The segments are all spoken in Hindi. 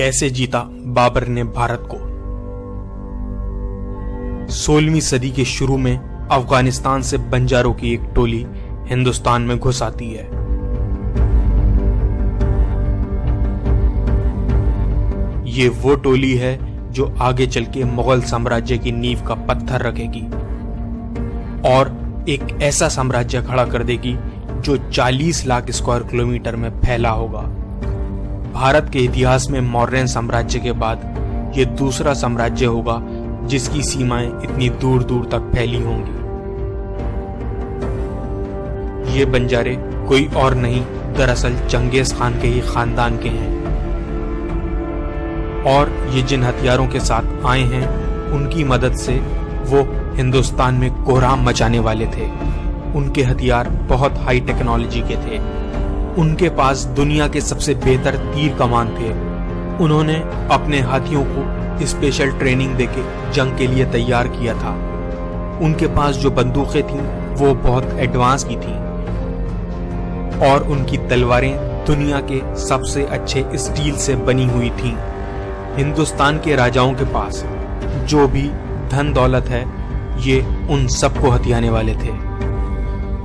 कैसे जीता बाबर ने भारत को। 16वीं सदी के शुरू में अफगानिस्तान से बंजारों की एक टोली हिंदुस्तान में घुस आती है। ये वो टोली है जो आगे चल के मुगल साम्राज्य की नींव का पत्थर रखेगी और एक ऐसा साम्राज्य खड़ा कर देगी जो 40 लाख स्क्वायर किलोमीटर में फैला होगा। भारत के इतिहास में मौर्य साम्राज्य के बाद ये दूसरा साम्राज्य होगा जिसकी सीमाएं इतनी दूर दूर तक फैली होंगी। ये बंजारे कोई और नहीं, दरअसल चंगेज खान के ही खानदान के हैं और ये जिन हथियारों के साथ आए हैं उनकी मदद से वो हिंदुस्तान में कोहराम मचाने वाले थे। उनके हथियार बहुत हाई टेक्नोलॉजी के थे। उनके पास दुनिया के सबसे बेहतर तीर कमान थे। उन्होंने अपने हाथियों को स्पेशल ट्रेनिंग देके जंग के लिए तैयार किया था। उनके पास जो बंदूकें थीं वो बहुत एडवांस की थीं और उनकी तलवारें दुनिया के सबसे अच्छे स्टील से बनी हुई थीं। हिंदुस्तान के राजाओं के पास जो भी धन दौलत है ये उन सबको हथियाने वाले थे।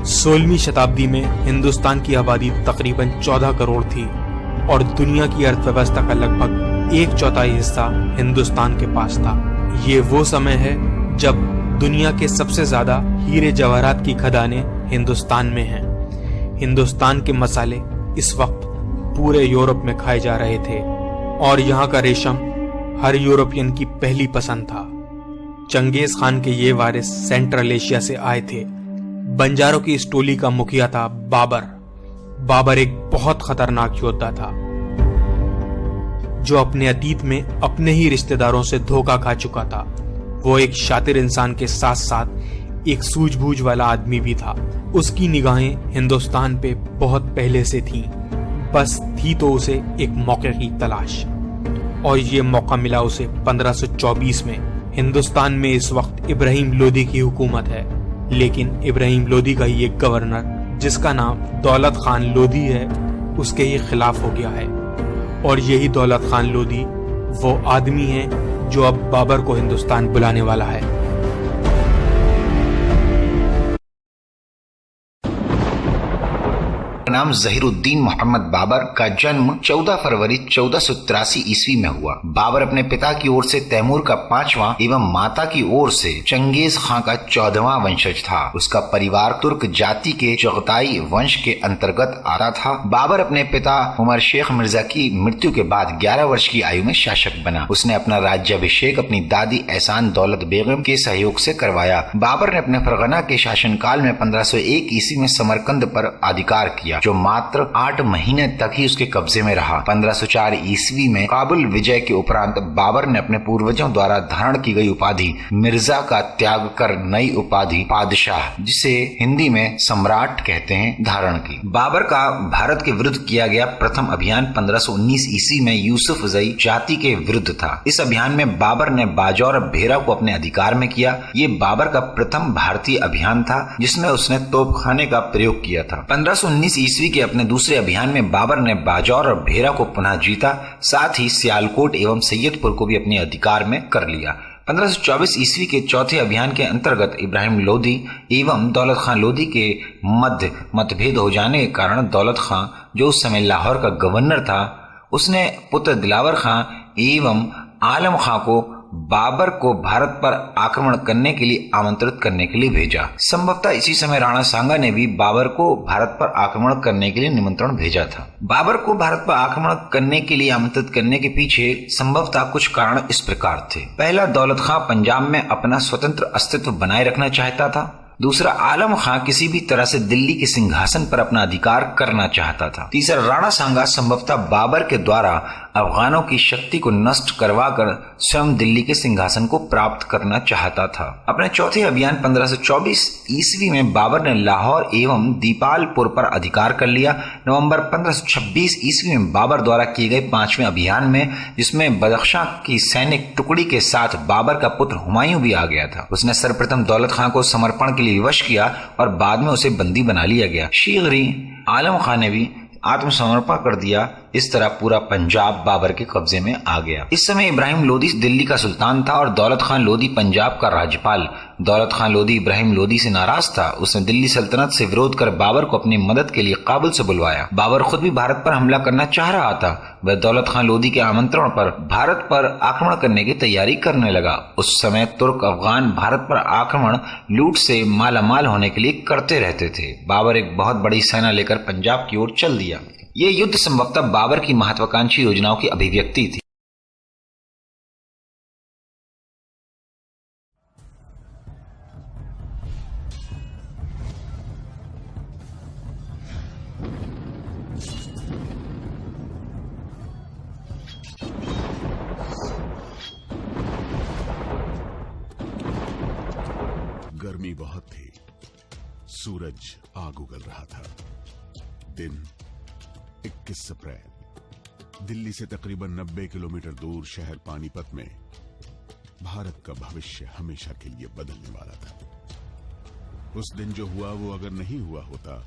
16वीं शताब्दी में हिंदुस्तान की आबादी तकरीबन 14 करोड़ थी और दुनिया की अर्थव्यवस्था का लगभग 1/4 हिस्सा हिंदुस्तान के पास था। ये वो समय है जब दुनिया के सबसे ज्यादा हीरे जवाहरात की खदानें हिंदुस्तान में हैं। हिंदुस्तान के मसाले इस वक्त पूरे यूरोप में खाए जा रहे थे और यहाँ का रेशम हर यूरोपियन की पहली पसंद था। चंगेज खान के ये वारिस सेंट्रल एशिया से आए थे। बंजारों की इस टोली का मुखिया था बाबर। बाबर एक बहुत खतरनाक योद्धा था जो अपने अतीत में अपने ही रिश्तेदारों से धोखा खा चुका था। वो एक शातिर इंसान के साथ साथ एक सूझबूझ वाला आदमी भी था। उसकी निगाहें हिंदुस्तान पे बहुत पहले से थीं। बस थी तो उसे एक मौके की तलाश और ये मौका मिला उसे 1524 में। हिंदुस्तान में इस वक्त इब्राहिम लोदी की हुकूमत है, लेकिन इब्राहिम लोदी का ही एक गवर्नर जिसका नाम दौलत खान लोदी है उसके ही खिलाफ हो गया है और यही दौलत खान लोदी वो आदमी है जो अब बाबर को हिंदुस्तान बुलाने वाला है। नाम ज़हीरुद्दीन मोहम्मद बाबर का जन्म 14 फरवरी 1483 ईस्वी में हुआ। बाबर अपने पिता की ओर से तैमूर का 5वां एवं माता की ओर से चंगेज खां का 14वां वंशज था। उसका परिवार तुर्क जाति के चगताई वंश के अंतर्गत आता था। बाबर अपने पिता उमर शेख मिर्जा की मृत्यु के बाद 11 वर्ष की आयु में शासक बना। उसने अपना राज्याभिषेक अपनी दादी एहसान दौलत बेगम के सहयोग से करवाया। बाबर ने अपने फरगना के शासनकाल में 1501 ईस्वी में समरकंद पर अधिकार किया जो मात्र 8 महीने तक ही उसके कब्जे में रहा। 1504 ईस्वी में काबुल विजय के उपरांत बाबर ने अपने पूर्वजों द्वारा धारण की गई उपाधि मिर्जा का त्याग कर नई उपाधि पादशाह, जिसे हिंदी में सम्राट कहते हैं, धारण की। बाबर का भारत के विरुद्ध किया गया प्रथम अभियान 1519 ईस्वी में यूसुफजई जाति के विरुद्ध था। इस अभियान में बाबर ने बाजौर भेरा को अपने अधिकार में किया। ये बाबर का प्रथम भारतीय अभियान था जिसमें उसने तोपखाने का प्रयोग किया था। 1519 ईस्वी के अपने दूसरे अभियान में बाबर ने बाजौर और भेरा को पुनः जीता, साथ ही सियालकोट एवं सैयदपुर को भी अपने अधिकार में कर लिया। 1524 ईस्वी के चौथे अभियान के अंतर्गत इब्राहिम लोदी एवं दौलत खान लोदी के मध्य मतभेद हो जाने के कारण दौलत खान, जो उस समय लाहौर का गवर्नर था, उसने पुत्र दिलावर खां एवं आलम खां को बाबर को भारत पर आक्रमण करने के लिए आमंत्रित करने के लिए भेजा। संभवतः इसी समय राणा सांगा ने भी बाबर को भारत पर आक्रमण करने के लिए निमंत्रण भेजा था। बाबर को भारत पर आक्रमण करने के लिए आमंत्रित करने के पीछे संभवतः कुछ कारण इस प्रकार थे। पहला, दौलत खां पंजाब में अपना स्वतंत्र अस्तित्व बनाए रखना चाहता था। दूसरा, आलम खां किसी भी तरह से दिल्ली के सिंहासन पर अपना अधिकार करना चाहता था। तीसरा, राणा सांगा संभवतः बाबर के द्वारा अफगानों की शक्ति को नष्ट करवाकर स्वयं दिल्ली के सिंहासन को प्राप्त करना चाहता था। अपने चौथे अभियान 1524 ईस्वी में बाबर ने लाहौर एवं दीपालपुर पर अधिकार कर लिया। नवंबर 1526 ईस्वी में बाबर द्वारा किए गए 5वें अभियान में, जिसमें बदख्शां की सैनिक टुकड़ी के साथ बाबर का पुत्र हुमायूं भी आ गया था, उसने सर्वप्रथम दौलत खां को समर्पण के लिए विवश किया और बाद में उसे बंदी बना लिया गया। शीघ्र ही आलम खां ने भी आत्मसमर्पण कर दिया इस तरह पूरा पंजाब बाबर के कब्जे में आ गया। इस समय इब्राहिम लोदी दिल्ली का सुल्तान था और दौलत खान लोदी पंजाब का राज्यपाल। दौलत खान लोदी इब्राहिम लोदी से नाराज था। उसने दिल्ली सल्तनत से विरोध कर बाबर को अपनी मदद के लिए काबुल से बुलवाया। बाबर खुद भी भारत पर हमला करना चाह रहा था। वह दौलत खान लोदी के आमंत्रण पर भारत पर आक्रमण करने की तैयारी करने लगा। उस समय तुर्क अफगान भारत पर आक्रमण लूट से मालामाल होने के लिए करते रहते थे। बाबर एक बहुत बड़ी सेना लेकर पंजाब की ओर चल दिया। ये युद्ध संभवतः बाबर की महत्वाकांक्षी योजनाओं की अभिव्यक्ति थी। गर्मी बहुत थी, सूरज आग उगल रहा था। दिन 21 अप्रैल। दिल्ली से तकरीबन 90 किलोमीटर दूर शहर पानीपत में भारत का भविष्य हमेशा के लिए बदलने वाला था। उस दिन जो हुआ वो अगर नहीं हुआ होता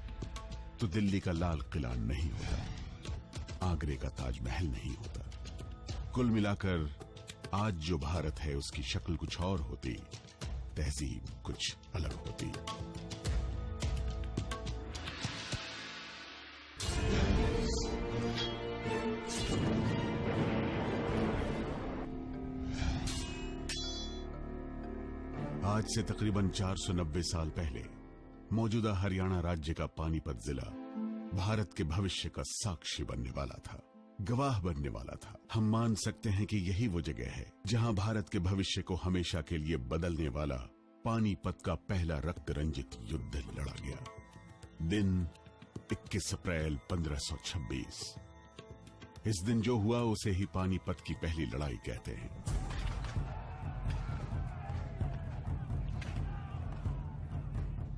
तो दिल्ली का लाल किला नहीं होता, आगरे का ताजमहल नहीं होता। कुल मिलाकर आज जो भारत है उसकी शक्ल कुछ और होती, तहजीब कुछ अलग होती। आज से तकरीबन 490 साल पहले मौजूदा हरियाणा राज्य का पानीपत जिला भारत के भविष्य का साक्षी बनने वाला था, गवाह बनने वाला था। हम मान सकते हैं कि यही वो जगह है जहां भारत के भविष्य को हमेशा के लिए बदलने वाला पानीपत का पहला रक्त रंजित युद्ध लड़ा गया। दिन 21 अप्रैल 1526। इस दिन जो हुआ उसे ही पानीपत की पहली लड़ाई कहते हैं।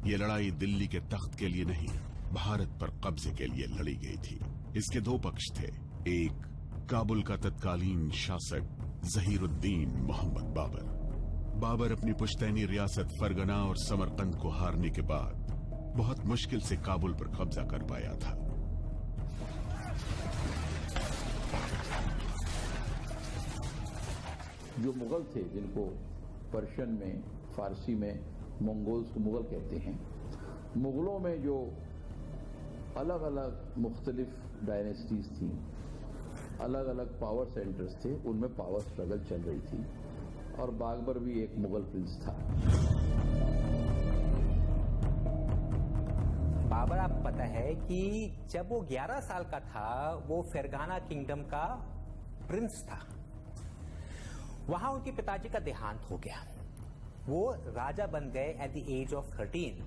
यह लड़ाई दिल्ली के तख्त के लिए नहीं, भारत पर कब्जे के लिए लड़ी गई थी। इसके दो पक्ष थे। एक, काबुल का तत्कालीन शासक जहीरुद्दीन मोहम्मद बाबर। बाबर अपनी पुश्तैनी रियासत फरगना और समरकंद को हारने के बाद बहुत मुश्किल से काबुल पर कब्जा कर पाया था। जो मुगल थे, जिनको पर्शियन में, फारसी में मंगोल्स को मुगल कहते हैं, मुगलों में जो अलग अलग मुख्तलिफ डायनेस्टीज थी, अलग अलग पावर सेंटर्स थे, उनमें पावर स्ट्रगल चल रही थी और बाबर भी एक मुगल प्रिंस था। बाबर, आपको पता है कि जब वो 11 साल का था वो फरगाना किंगडम का प्रिंस था। वहां उनके पिताजी का देहांत हो गया। वो राजा बन गए एट द एज ऑफ 13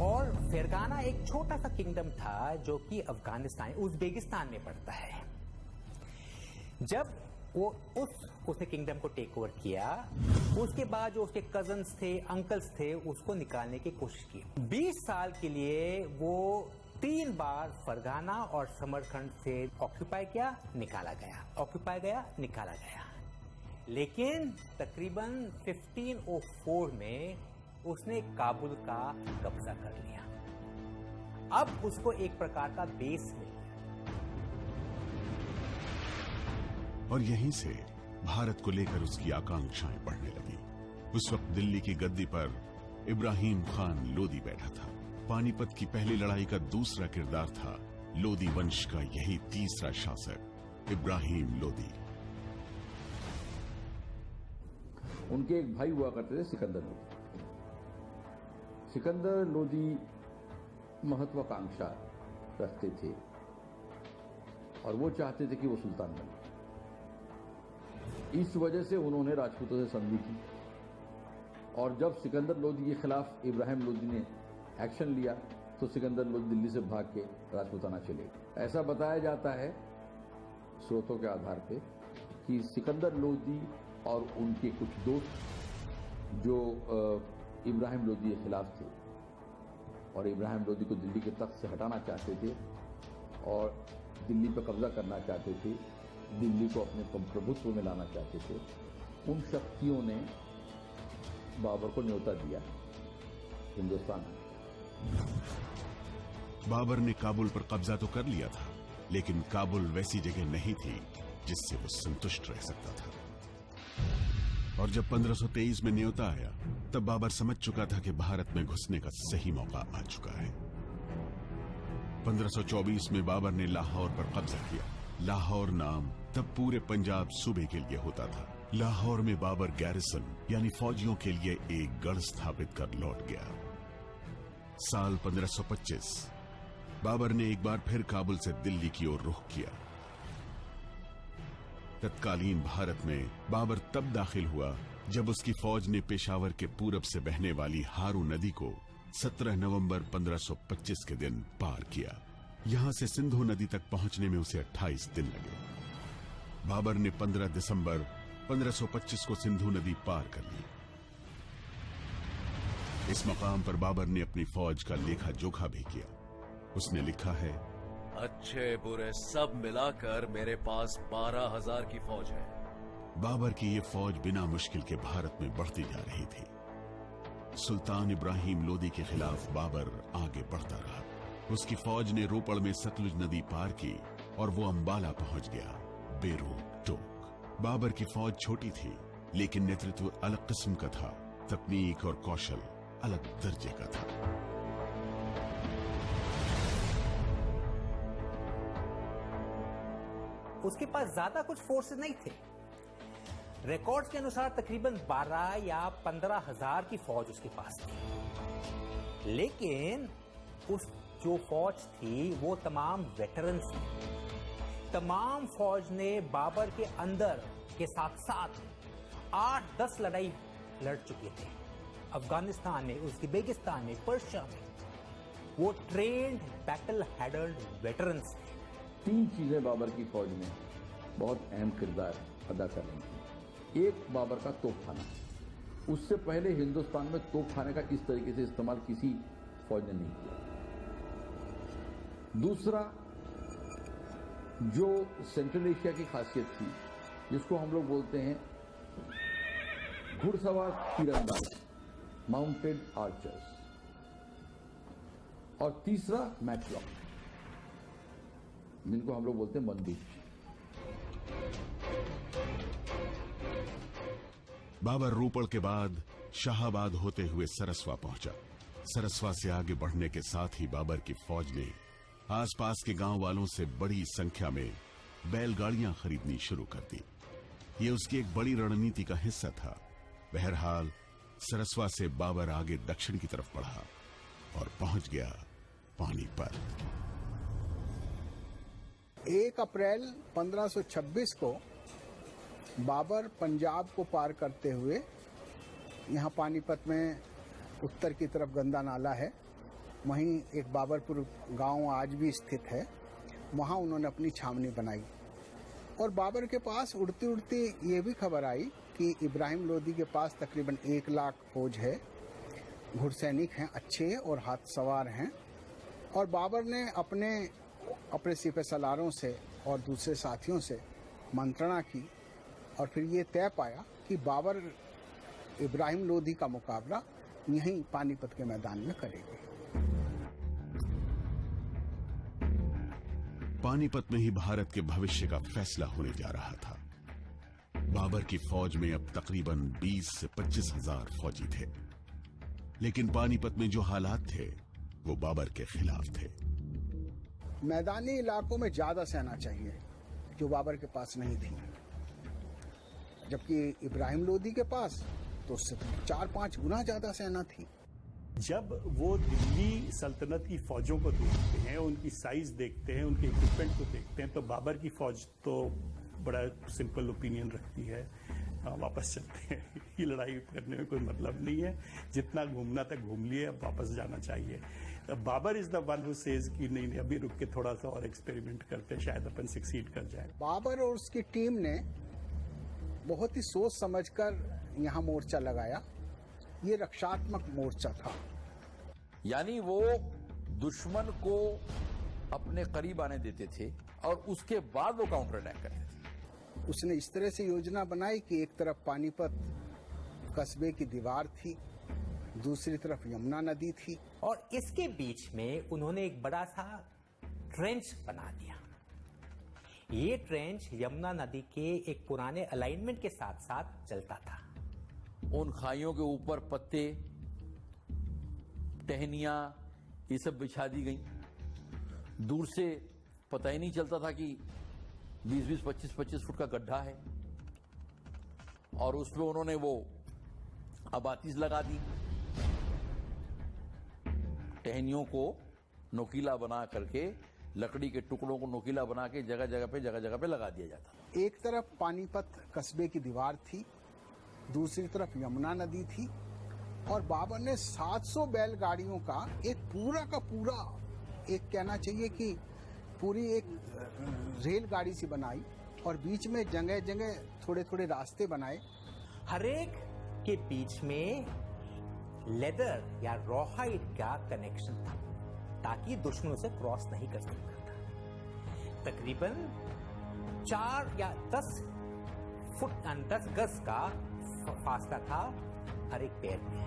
और फरगाना एक छोटा सा किंगडम था जो कि अफगानिस्तान, उज़्बेकिस्तान में पड़ता है। जब वो उसने किंगडम को टेक ओवर किया, उसके बाद जो उसके कजन्स थे, अंकल्स थे, उसको निकालने की कोशिश की। 20 साल के लिए वो 3 बार फरगाना और समरकंद से ऑक्यूपाई किया, निकाला गया, ऑक्यूपाई गया, निकाला गया। लेकिन तकरीबन 1504 में उसने काबुल का कब्जा कर लिया। अब उसको एक प्रकार का बेस मिल गया। और यहीं से भारत को लेकर उसकी आकांक्षाएं बढ़ने लगी। उस वक्त दिल्ली की गद्दी पर इब्राहिम खान लोदी बैठा था। पानीपत की पहली लड़ाई का दूसरा किरदार था लोदी वंश का यही तीसरा शासक इब्राहिम लोदी। उनके एक भाई हुआ करते थे सिकंदर लोदी। सिकंदर लोदी महत्वाकांक्षा रखते थे और वो चाहते थे कि वो सुल्तान बने। इस वजह से उन्होंने राजपूतों से संधि की और जब सिकंदर लोदी के खिलाफ इब्राहिम लोदी ने एक्शन लिया तो सिकंदर लोदी दिल्ली से भाग के राजपूताना चले। ऐसा बताया जाता है स्रोतों के आधार पे कि सिकंदर लोदी और उनके कुछ दोस्त जो इब्राहिम लोदी के खिलाफ थे और इब्राहिम लोदी को दिल्ली के तख्त से हटाना चाहते थे और दिल्ली पर कब्जा करना चाहते थे, दिल्ली को अपने प्रभुत्व में लाना चाहते थे, उन शक्तियों ने बाबर को न्योता दिया हिंदुस्तान। बाबर ने काबुल पर कब्जा तो कर लिया था, लेकिन काबुल वैसी जगह नहीं थी जिससे वो संतुष्ट रह सकता था। और जब 1523 में न्योता आया, तब बाबर समझ चुका था कि भारत में घुसने का सही मौका आ चुका है। 1524 में बाबर ने लाहौर पर कब्जा किया। लाहौर नाम तब पूरे पंजाब सूबे के लिए होता था। लाहौर में बाबर गैरिसन यानी फौजियों के लिए एक गढ़ स्थापित कर लौट गया। साल 1525 बाबर ने एक बार फिर काबुल से दिल्ली की ओर रुख किया। तत्कालीन भारत में बाबर तब दाखिल हुआ जब उसकी फौज ने पेशावर के पूरब से बहने वाली हारू नदी को 17 नवंबर 1525 के दिन पार किया। यहां से सिंधु नदी तक पहुंचने में उसे 28 दिन लगे। बाबर ने 15 दिसंबर 1525 को सिंधु नदी पार कर ली। इस मकाम पर बाबर ने अपनी फौज का लेखा जोखा भी किया। उसने लिखा है, अच्छे बुरे सब मिलाकर मेरे पास 12,000 की फौज है। बाबर की ये फौज बिना मुश्किल के भारत में बढ़ती जा रही थी। सुल्तान इब्राहिम लोदी के खिलाफ बाबर आगे बढ़ता रहा। उसकी फौज ने रोपड़ में सतलुज नदी पार की और वो अंबाला पहुंच गया, बेरूट टोक। बाबर की फौज छोटी थी, लेकिन नेतृत्व अलग किस्म का था। तकनीक और कौशल अलग दर्जे का था। उसके पास ज्यादा कुछ फोर्सेस नहीं थे। रिकॉर्ड्स के अनुसार तकरीबन 12 या 15,000 की फौज उसके पास थी, लेकिन उस जो फौज थी वो तमाम वेटरन्स थी। तमाम फौज ने बाबर के अंदर के साथ साथ 8-10 लड़ाई लड़ चुके थे। अफगानिस्तान में, उज़्बेकिस्तान में, पर्शिया में। वो ट्रेन्ड बैटल हैडल्ड वेटरन्स थे। 3 चीजें बाबर की फौज में बहुत अहम किरदार अदा कर रही थी। एक, बाबर का तोपखाना। उससे पहले हिंदुस्तान में तोपखाने का इस तरीके से इस्तेमाल किसी फौज ने नहीं किया। दूसरा, जो सेंट्रल एशिया की खासियत थी, जिसको हम लोग बोलते हैं घुड़सवार तीरंदाज, माउंटेड आर्चर्स। और तीसरा, मैचलॉक, जिनको हम लोग बोलते हैं बंदूक। बाबर रोपड़ के बाद शाहाबाद होते हुए सरस्वा पहुंचा। सरस्वा से आगे बढ़ने के साथ ही बाबर की फौज ने आसपास के गांव वालों से बड़ी संख्या में बैलगाड़ियां खरीदनी शुरू कर दी। ये उसकी एक बड़ी रणनीति का हिस्सा था। बहरहाल सरस्वा से बाबर आगे दक्षिण की तरफ बढ़ा और पहुंच गया पानीपत। 1 अप्रैल 1526 को बाबर पंजाब को पार करते हुए यहाँ पानीपत में उत्तर की तरफ गंदा नाला है, वहीं एक बाबरपुर गांव आज भी स्थित है, वहाँ उन्होंने अपनी छावनी बनाई। और बाबर के पास उड़ती उड़ती ये भी खबर आई कि इब्राहिम लोदी के पास तकरीबन 1 लाख फौज है, घुड़सैनिक हैं अच्छे और हाथ सवार हैं। और बाबर ने अपने सिपह सलारों से और दूसरे साथियों से मंत्रणा की और फिर ये तय पाया कि बाबर इब्राहिम लोदी का मुकाबला यहीं पानीपत के मैदान में करेंगे। पानीपत में ही भारत के भविष्य का फैसला होने जा रहा था। बाबर की फौज में अब तकरीबन 20 से 25,000 फौजी थे, लेकिन पानीपत में जो हालात थे वो बाबर के खिलाफ थे। मैदानी इलाकों में ज्यादा सेना चाहिए, जो बाबर के पास नहीं थी, जबकि इब्राहिम लोदी के पास तो उससे 4-5 गुना ज्यादा सेना थी। जब वो दिल्ली सल्तनत की फौजों को देखते हैं, उनकी साइज देखते हैं, उनके इक्विपमेंट को देखते हैं, तो बाबर की फौज तो बड़ा सिंपल ओपिनियन रखती है, वापस चलते हैं, ये लड़ाई करने में कोई मतलब नहीं है, जितना घूमना तक घूम लिए, अब वापस जाना चाहिए। Babur is the one who says कि नहीं, अभी रुक के थोड़ा सा और एक्सपेरिमेंट करते हैं, शायद अपन सक्सीड कर जाए। बाबर और उसकी टीम ने बहुत ही सोच समझकर यहाँ मोर्चा लगाया। ये रक्षात्मक मोर्चा था, यानी वो दुश्मन को अपने करीब आने देते थे और उसके बाद वो काउंटर अटैक करते थे। उसने इस तरह से योजना बनाई कि एक तरफ पानीपत कस्बे की दीवार थी, दूसरी तरफ यमुना नदी थी, और इसके बीच में उन्होंने एक बड़ा सा ट्रेंच बना दिया। ये ट्रेंच यमुना नदी के एक पुराने अलाइनमेंट के साथ साथ चलता था। उन खाइयों के ऊपर पत्ते, टहनियां, ये सब बिछा दी गई। दूर से पता ही नहीं चलता था कि 20-20, 25-25 फुट का गड्ढा है, और उसमें उन्होंने वो आबातीज लगा दी। टहनियों को नोकीला बना करके, लकड़ी के टुकड़ों को नोकीला बना के जगह जगह पे लगा दिया जाता। एक तरफ पानीपत कस्बे की दीवार थी, दूसरी तरफ यमुना नदी थी, और बाबर ने 700 बैलगाड़ियों का एक पूरा का पूरा, एक कहना चाहिए कि पूरी एक रेलगाड़ी सी बनाई, और बीच में जगह जगह थोड़े थोड़े रास्ते बनाए। हरेक के बीच में लेदर या रॉहाइड का कनेक्शन था, ताकि दुश्मनों से क्रॉस नहीं कर सकता था। तकरीबन 4 या 10 फुट 10 गज का फासला था हर एक पैर में।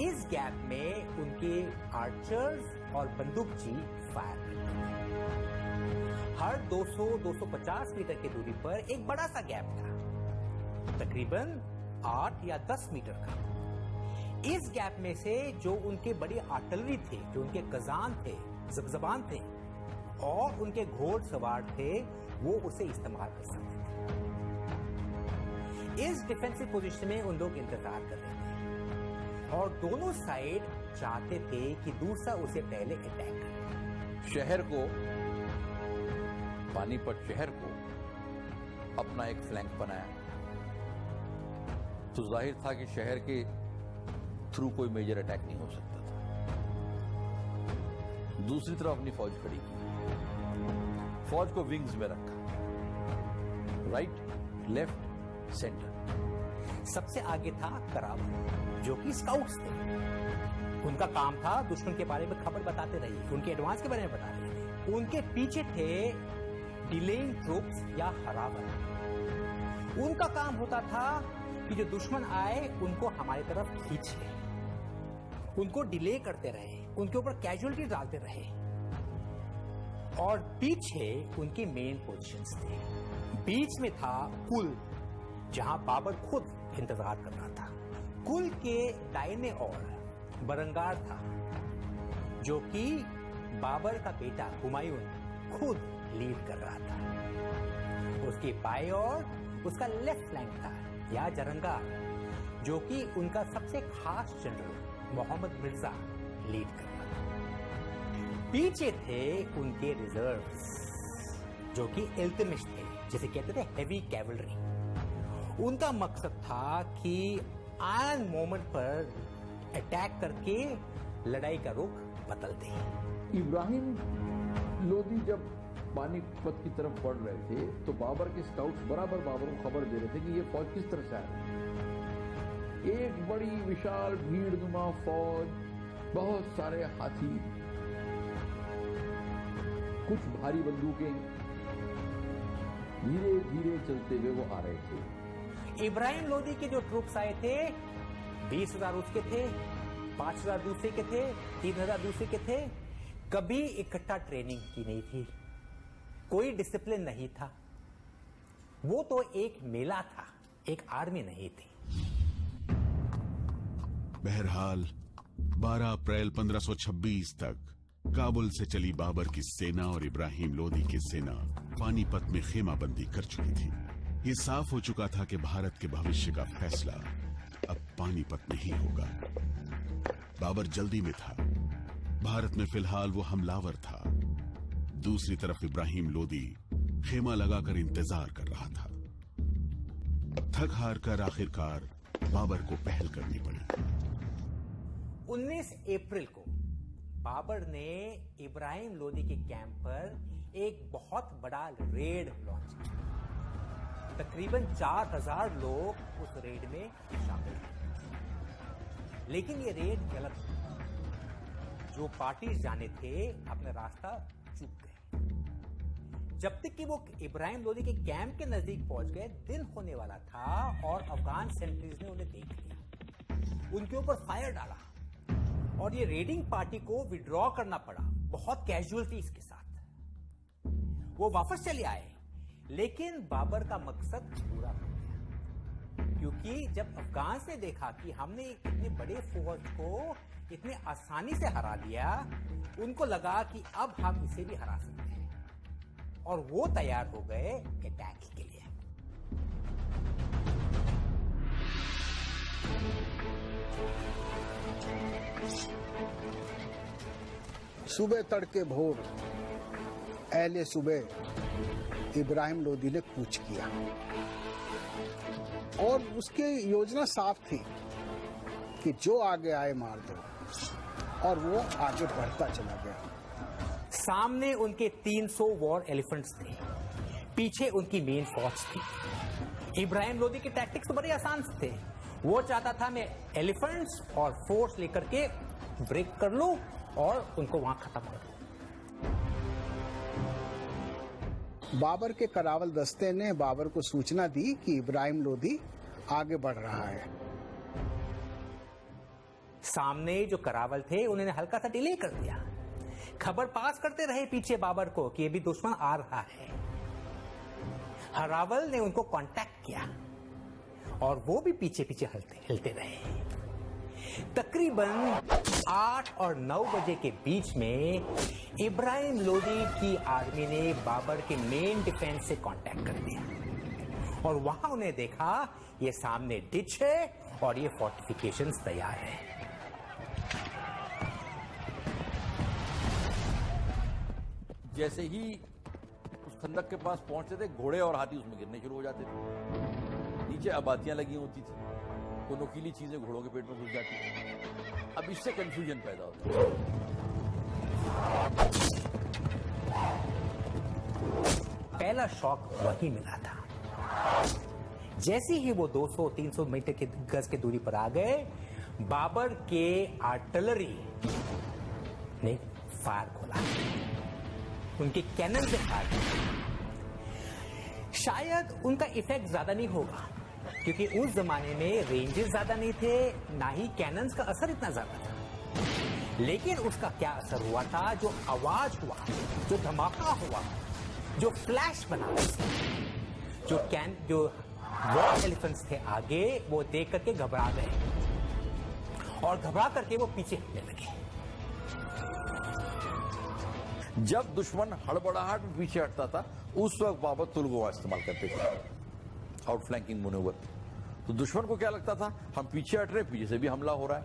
इस गैप में उनके आर्चर्स और बंदूकची फायर करते थे। हर 200-250 मीटर की दूरी पर एक बड़ा सा गैप था, तकरीबन 8 या 10 मीटर का। इस गैप में से जो उनके बड़ी आर्टिलरी थे, जो उनके कजान थे, जबान थे और उनके घोड़सवार थे, वो उसे इस्तेमाल कर सकते थे। इस डिफेंसिव पोजीशन में उन लोग इंतजार कर रहे थे, और दोनों साइड चाहते थे कि दूसरा उसे पहले अटैक करे। शहर को, पानीपत शहर को अपना एक फ्लैंक बनाया, तो जाहिर था कि शहर के थ्रू कोई मेजर अटैक नहीं हो सकता था। दूसरी तरफ अपनी फौज खड़ी की, फौज को विंग्स में रखा, राइट, लेफ्ट, सेंटर। सबसे आगे था करावल, जो कि स्काउट्स थे। उनका काम था दुश्मन के बारे में खबर बताते रहिए, उनके एडवांस के बारे में बता रहे थे। उनके पीछे थे डिलेइंग ट्रूप्स या हरावल। उनका काम होता था कि जो दुश्मन आए उनको हमारी तरफ खींच ले, उनको डिले करते रहे, उनके ऊपर कैजुअलिटी डालते रहे। और पीछे उनकी मेन पोजीशंस थे। बीच में था कुल, जहां बाबर खुद इंतजार कर रहा था। कुल के दाहिने ओर बरंगार था, जो कि बाबर का बेटा हुमायूं खुद लीड कर रहा था। उसके बाएं ओर उसका लेफ्ट फ्लैंक था या जरंगार, जो कि उनका सबसे खास जनरल मोहम्मद मिर्जा लीड कर रहा था। पीछे थे उनके रिजर्व्स, जो कि इल्तमिश थे, जिसे कहते थे हेवी कैवलरी। उनका मकसद था कि आयरन मोमेंट पर अटैक करके लड़ाई का रुख बदल दे। इब्राहिम लोदी जब पानीपत की तरफ बढ़ रहे थे, तो बाबर के स्काउट्स बराबर बाबर को खबर दे रहे थे कि ये फौज किस तरह से आ रही है। एक बड़ी विशाल भीड़नुमा फौज, बहुत सारे हाथी, कुछ भारी बंदूकें, धीरे धीरे चलते हुए वो आ रहे थे। इब्राहिम लोदी के जो ट्रूप्स आए थे, 20,000 उसके थे, 5,000 दूसरे के थे, 3,000 दूसरे के थे। कभी इकट्ठा ट्रेनिंग की नहीं थी, कोई डिसिप्लिन नहीं था। वो तो एक मेला था, एक आर्मी नहीं थी। बहरहाल 12 अप्रैल 1526 तक काबुल से चली बाबर की सेना और इब्राहिम लोदी की सेना पानीपत में खेमाबंदी कर चुकी थी। ये साफ हो चुका था कि भारत के भविष्य का फैसला अब पानीपत में ही होगा। बाबर जल्दी में था, भारत में फिलहाल वो हमलावर था। दूसरी तरफ इब्राहिम लोदी खेमा लगाकर इंतजार कर रहा था। थक हार कर आखिरकार बाबर को पहल करनी पड़ी। 19 अप्रैल को बाबर ने इब्राहिम लोदी के कैंप पर एक बहुत बड़ा रेड लॉन्च किया। तकरीबन 4,000 लोग उस रेड में शामिल थे। लेकिन ये रेड गलत हुआ। जो पार्टी जाने थे अपना रास्ता चूक गए। जब तक कि वो इब्राहिम लोदी के कैंप के नजदीक पहुंच गए, दिन होने वाला था और अफगान सेंट्रीज ने उन्हें देख लिया, उनके ऊपर फायर डाला और ये रेडिंग पार्टी को विड्रॉ करना पड़ा, बहुत कैजुअलिटीज के साथ। वो वापस चले आए, लेकिन बाबर का मकसद पूरा हो गया, क्योंकि जब अफगान्स ने देखा कि हमने इतने बड़े फौज को इतने आसानी से हरा दिया, उनको लगा कि अब हम इसे भी हरा सकते हैं, और वो तैयार हो गए अटैक के लिए। सुबह तड़के भोर अहले सुबह इब्राहिम लोदी ने कूच किया और उसकी योजना साफ थी कि जो आगे आए मार दो, और वो आगे बढ़ता चला गया। सामने उनके 300 वॉर एलिफेंट्स थे, पीछे उनकी मेन फौज थी। इब्राहिम लोदी के टैक्टिक्स तो बड़े आसान थे। वो चाहता था मैं एलिफेंट्स और फोर्स लेकर के ब्रेक कर लूं और उनको वहां खत्म कर दूं। बाबर के करावल दस्ते ने बाबर को सूचना दी कि इब्राहिम लोदी आगे बढ़ रहा है। सामने जो करावल थे उन्होंने हल्का सा डिले कर दिया, खबर पास करते रहे पीछे बाबर को कि अभी दुश्मन आ रहा है। हरावल ने उनको कांटेक्ट किया और वो भी पीछे पीछे हिलते रहे। तकरीबन 8 और 9 बजे के बीच में इब्राहिम लोदी की आर्मी ने बाबर के मेन डिफेंस से कांटेक्ट कर दिया, और वहां उन्हें देखा ये सामने डिच है और ये फोर्टिफिकेशंस तैयार है। जैसे ही उस खंदक के पास पहुंचते थे, घोड़े और हाथी उसमें गिरने शुरू हो जाते थे। नीचे आबादियां लगी होती थी, तो नुकीली चीजें घोड़ों के पेट में घुस जाती थी। अब इससे कंफ्यूजन पैदा होता है। पहला शॉक वही मिला था। जैसे ही वो 200-300 मीटर के गज के दूरी पर आ गए, बाबर के आर्टिलरी ने फायर खोला, उनके कैनन से फायर किया। शायद उनका इफेक्ट ज्यादा नहीं होगा, क्योंकि उस जमाने में रेंजेस ज्यादा नहीं थे, ना ही कैनन्स का असर इतना ज्यादा था। लेकिन उसका क्या असर हुआ था, जो आवाज हुआ, जो धमाका हुआ, जो फ्लैश बना, जो वॉर एलिफेंट्स थे आगे, वो देख करके घबरा गए और घबरा करके वो पीछे हटने लगे। जब दुश्मन हड़बड़ाहट में पीछे हटता था, उस वक्त बाबर तुलगुआ इस्तेमाल करते थे, आउट फ्लैंकिंग मैन्यूवर। तो दुश्मन को क्या लगता था, हम पीछे हट रहे, पीछे से भी हमला हो रहा है।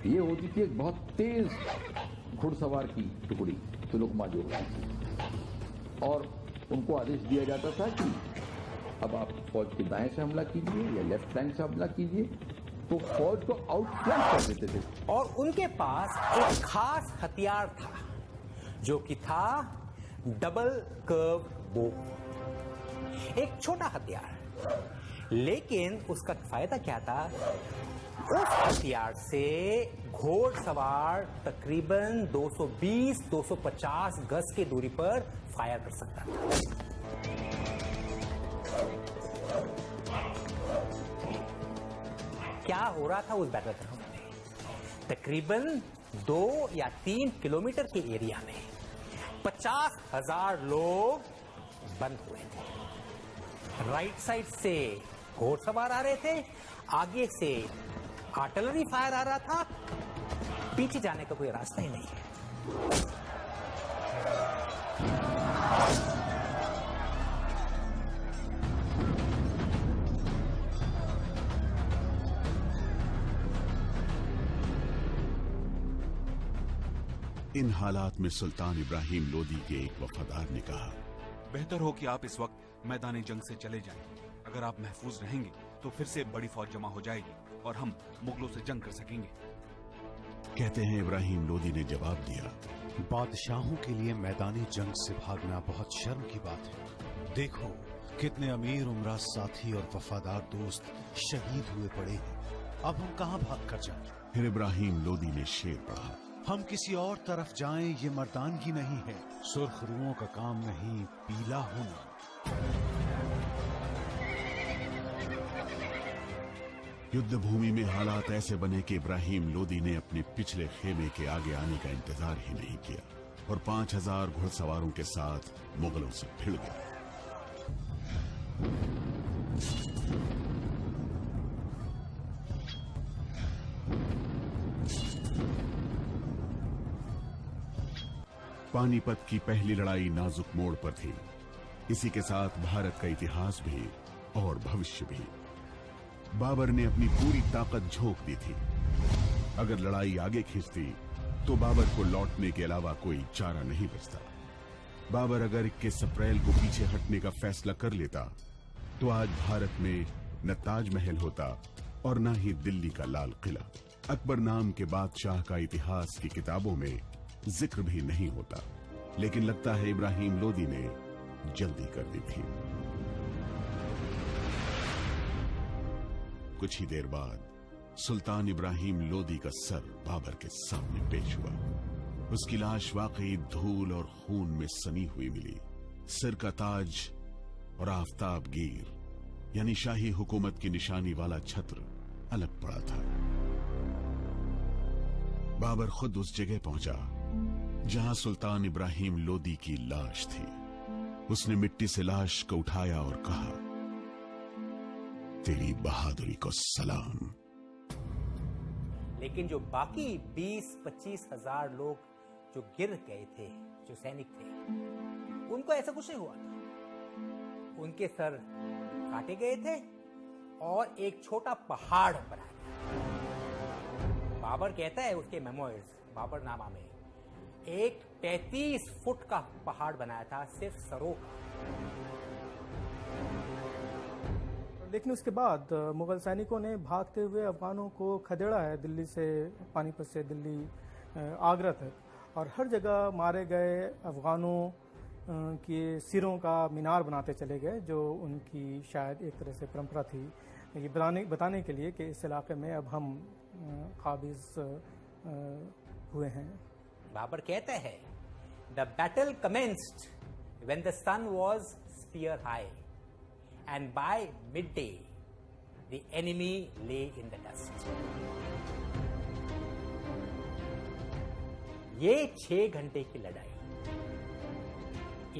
ये होती थी एक बहुत तेज घुड़सवार की टुकड़ी, तुलुकमा जो होती थी, और उनको आदेश दिया जाता था कि अब आप फौज के दाएं से हमला कीजिए या लेफ्ट फ्लैंक से हमला कीजिए, तो फौज को आउट फ्लैंक कर देते थे। और उनके पास एक खास हथियार था, जो कि था डबल कर्व बो, एक छोटा हथियार। लेकिन उसका फायदा क्या था, उस हथियार से घोड़सवार तकरीबन 220-250 गज की दूरी पर फायर कर सकता था। क्या हो रहा था उस बैटल ग्राउंड में, तकरीबन 2 या 3 किलोमीटर के एरिया में 50,000 लोग बंद हुए थे। राइट साइड से घोड़सवार आ रहे थे, आगे से आर्टिलरी फायर आ रहा था, पीछे जाने का कोई रास्ता ही नहीं है। इन हालात में सुल्तान इब्राहिम लोदी के एक वफादार ने कहा, बेहतर हो कि आप इस वक्त मैदान जंग से चले जाएं। अगर आप महफूज रहेंगे तो फिर से बड़ी फौज जमा हो जाएगी और हम मुगलों से जंग कर सकेंगे। कहते हैं इब्राहिम लोदी ने जवाब दिया, बादशाहों के लिए मैदानी जंग से भागना बहुत शर्म की बात है। देखो कितने अमीर उमरा साथी और वफादार दोस्त शहीद हुए पड़े हैं, अब हम कहां भाग कर जाएं? फिर इब्राहिम लोदी ने शेर पढ़ा, हम किसी और तरफ जाएं ये मर्दानगी नहीं है, सुर्ख रुओं का काम नहीं पीला होना। युद्ध भूमि में हालात ऐसे बने कि इब्राहिम लोदी ने अपने पिछले खेमे के आगे आने का इंतजार ही नहीं किया और 5000 घुड़सवारों के साथ मुगलों से भिड़ गया। पानीपत की पहली लड़ाई नाजुक मोड़ पर थी। इसी के साथ भारत का इतिहास भी और भविष्य भी। बाबर ने अपनी पूरी ताकत झोंक दी थी। अगर लड़ाई आगे खींचती तो बाबर को लौटने के अलावा कोई चारा नहीं बचता। बाबर अगर 21 अप्रैल को पीछे हटने का फैसला कर लेता तो आज भारत में न ताजमहल होता और न ही दिल्ली का लाल किला। अकबर नाम के बादशाह का इतिहास की किताबों में जिक्र भी नहीं होता, लेकिन लगता है इब्राहिम लोदी ने जल्दी कर दी थी। कुछ ही देर बाद सुल्तान इब्राहिम लोदी का सर बाबर के सामने पेश हुआ। उसकी लाश वाकई धूल और खून में सनी हुई मिली। सिर का ताज और आफताब गिर यानी शाही हुकूमत की निशानी वाला छत्र अलग पड़ा था। बाबर खुद उस जगह पहुंचा जहां सुल्तान इब्राहिम लोदी की लाश थी। उसने मिट्टी से लाश को उठाया और कहा, तेरी बहादुरी को सलाम। लेकिन जो बाकी 20-25 हजार लोग जो गिर गए थे, जो सैनिक थे, उनको ऐसा कुछ नहीं हुआ था। उनके सर काटे गए थे और एक छोटा पहाड़ बनाया गया। बाबर कहता है उसके मेमोइर्स, बाबर नामा में एक 33 फुट का पहाड़ बनाया था सिर्फ सरों का। लेकिन उसके बाद मुगल सैनिकों ने भागते हुए अफगानों को खदेड़ा है, दिल्ली से, पानीपत से दिल्ली, आगरा तक, और हर जगह मारे गए अफगानों के सिरों का मीनार बनाते चले गए, जो उनकी शायद एक तरह से परंपरा थी, ये बताने के लिए कि इस इलाके में अब हम काबिज हुए हैं। बाबर कहता है, the battle commenced when the sun was spear high and by midday the enemy lay in the dust। ये 6 घंटे की लड़ाई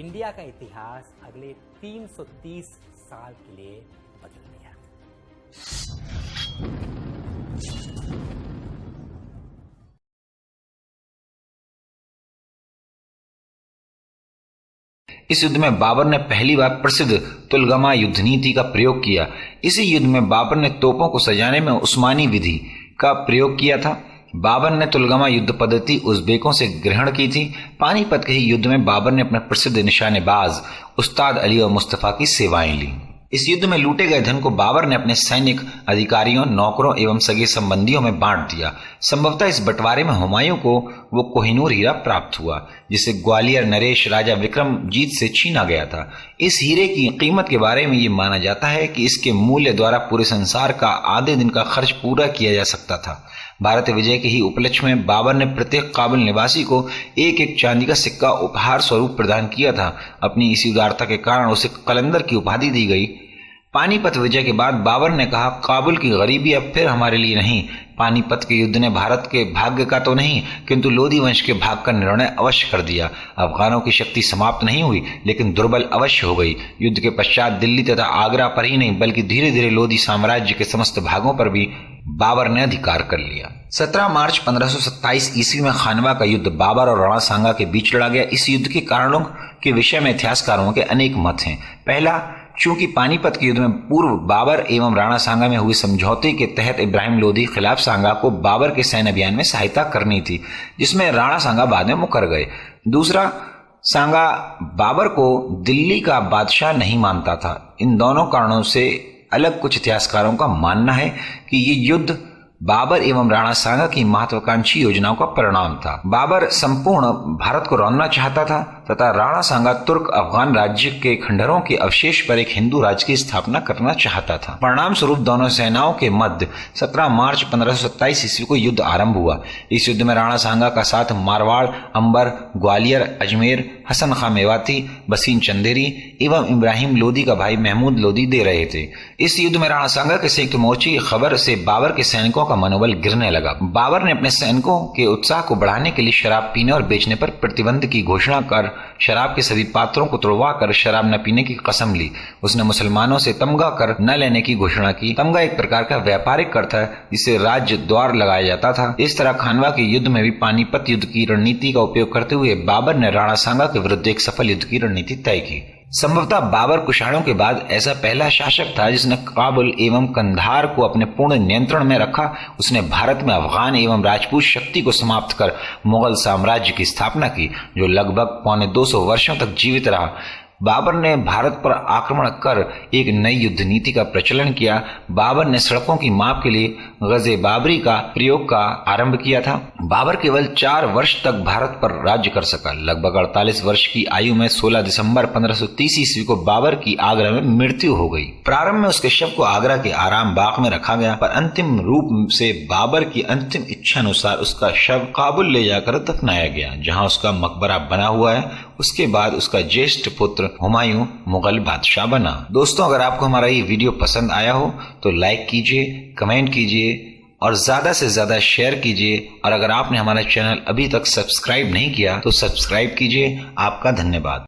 इंडिया का इतिहास अगले 330 साल के लिए बदल गया। इस युद्ध में बाबर ने पहली बार प्रसिद्ध तुलगमा युद्ध नीति का प्रयोग किया। इसी युद्ध में बाबर ने तोपों को सजाने में उस्मानी विधि का प्रयोग किया था। बाबर ने तुलगमा युद्ध पद्धति उज़्बेकों से ग्रहण की थी। पानीपत के ही युद्ध में बाबर ने अपने प्रसिद्ध निशानेबाज उस्ताद अली और मुस्तफा की सेवाएं ली। इस युद्ध में लूटे गए धन को बाबर ने अपने सैनिक अधिकारियों, नौकरों एवं सगे संबंधियों में बांट दिया। संभवतः इस बंटवारे में हुमायूं को वो कोहिनूर हीरा प्राप्त हुआ, जिसे ग्वालियर नरेश राजा विक्रमजीत से छीना गया था। इस हीरे की कीमत के बारे में ये माना जाता है कि इसके मूल्य द्वारा पूरे संसार का आधे दिन का खर्च पूरा किया जा सकता था। भारत विजय के ही उपलक्ष्य में बाबर ने प्रत्येक काबुल निवासी को एक चांदी का सिक्का उपहार स्वरूप प्रदान किया था। अपनी इसी उदारता के कारण उसे कलंदर की उपाधि दी गई। पानीपत विजय के बाद बाबर ने कहा, काबुल की गरीबी अब फिर हमारे लिए नहीं। पानीपत के युद्ध ने भारत के भाग्य का तो नहीं, किंतु लोदी वंश के भाग का निर्णय अवश्य कर दिया। अफगानों की शक्ति समाप्त नहीं हुई, लेकिन दुर्बल अवश्य हो गई। युद्ध के पश्चात दिल्ली तथा आगरा पर ही नहीं, बल्कि धीरे धीरे लोदी साम्राज्य के समस्त भागों पर भी बाबर ने अधिकार कर लिया। 17 मार्च 1527 ईस्वी में खानवा का युद्ध बाबर और राणा सांगा के बीच लड़ा गया। इस युद्ध के कारणों के विषय में इतिहासकारों के अनेक मत हैं। पहला, चूंकि पानीपत के युद्ध में पूर्व बाबर एवं राणा सांगा में हुए समझौते के तहत इब्राहिम लोदी खिलाफ सांगा को बाबर के सैन्य अभियान में सहायता करनी थी, जिसमें राणा सांगा बाद में मुकर गए। दूसरा, सांगा बाबर को दिल्ली का बादशाह नहीं मानता था। इन दोनों कारणों से अलग कुछ इतिहासकारों का मानना है कि ये युद्ध बाबर एवं राणा सांगा की महत्वाकांक्षी योजनाओं का परिणाम था। बाबर संपूर्ण भारत को रौंदना चाहता था तथा राणा सांगा तुर्क अफगान राज्य के खंडरों के अवशेष पर एक हिंदू राज्य की स्थापना करना चाहता था। परिणाम स्वरूप दोनों सेनाओं के मध्य 17 मार्च 1527 ईस्वी को युद्ध आरंभ हुआ। इस युद्ध में राणा सांगा का साथ मारवाड़, अंबर, ग्वालियर, अजमेर, हसन खां मेवाती, बसीन चंदेरी एवं इब्राहिम लोदी का भाई महमूद लोदी दे रहे थे। इस युद्ध में राणा सांगा के संयुक्त मोर्चे की खबर से बाबर के सैनिकों का मनोबल गिरने लगा। बाबर ने अपने सैनिकों के उत्साह को बढ़ाने के लिए शराब पीने और बेचने पर प्रतिबंध की घोषणा कर शराब के सभी पात्रों को तोड़वा कर शराब न पीने की कसम ली। उसने मुसलमानों से तमगा कर न लेने की घोषणा की। तमगा एक प्रकार का व्यापारिक कर था जिसे राज्य द्वार लगाया जाता था। इस तरह खानवा के युद्ध में भी पानीपत युद्ध की रणनीति का उपयोग करते हुए बाबर ने राणा सांगा के विरुद्ध एक सफल युद्ध की रणनीति तय की। संभवतः बाबर कुषाणों के बाद ऐसा पहला शासक था जिसने काबुल एवं कंधार को अपने पूर्ण नियंत्रण में रखा। उसने भारत में अफगान एवं राजपूत शक्ति को समाप्त कर मुगल साम्राज्य की स्थापना की, जो लगभग 250 वर्षों तक जीवित रहा। बाबर ने भारत पर आक्रमण कर एक नई युद्ध नीति का प्रचलन किया। बाबर ने सड़कों की माप के लिए गज़े बाबरी का प्रयोग का आरंभ किया था। बाबर केवल 4 वर्ष तक भारत पर राज्य कर सका। लगभग 48 वर्ष की आयु में 16 दिसंबर 1530 ईस्वी को बाबर की आगरा में मृत्यु हो गई। प्रारंभ में उसके शव को आगरा के आराम बाग में रखा गया, पर अंतिम रूप से बाबर की अंतिम इच्छा अनुसार उसका शव काबुल ले जाकर दफनाया गया, जहाँ उसका मकबरा बना हुआ है। उसके बाद उसका ज्येष्ठ पुत्र हुमायूं मुगल बादशाह बना। दोस्तों, अगर आपको हमारा ये वीडियो पसंद आया हो तो लाइक कीजिए, कमेंट कीजिए और ज्यादा से ज्यादा शेयर कीजिए। और अगर आपने हमारा चैनल अभी तक सब्सक्राइब नहीं किया तो सब्सक्राइब कीजिए। आपका धन्यवाद।